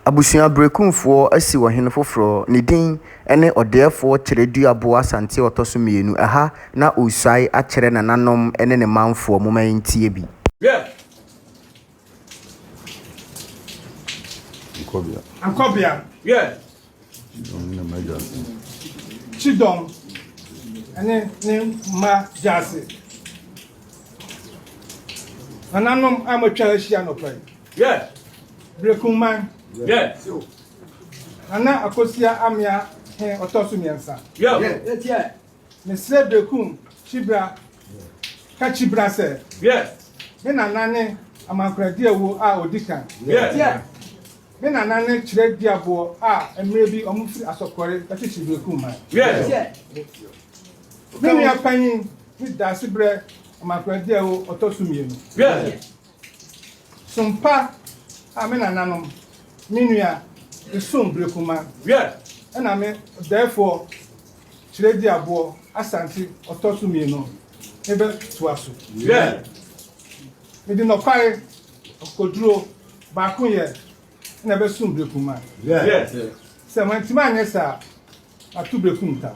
Abusua BEREKUMfoɔ asi wɔ hene foforo ne din ene Odeefo kyerɛ Diabo Asante otoso mienu aha na osai akyerɛ nananom ene ne manfoɔ moma ntie bi. Yeah. Ankobia. Yeah. Chidom. Ene ne ma jase. Nananom amotwa ahia no pai. Yeah. BEREKUM. Yeah. Nana akosia amia he otoso miensa. Yeah. Yeah. Mesre BEREKUM chibra ka chibra se. Yeah. Me nanane amankradi ewo a odikan. Yeah. Me nanane kyerɛ Diabo a emre bi omufiri asokore ka chichi BEREKUM. Yeah. Me nua panyin mi dase bre amankradi ewo otoso mienu. Yeah. Sumpa a me nananom minua esum BEREKUM. Yeah. And me therefore kyerɛ Diabo Asante otoso mienu ebe tuaso. Yeah. Me di no kwai koduro ba ko ye na be sum BEREKUM. Yeah. Se mantima anyesa atu BEREKUM ta.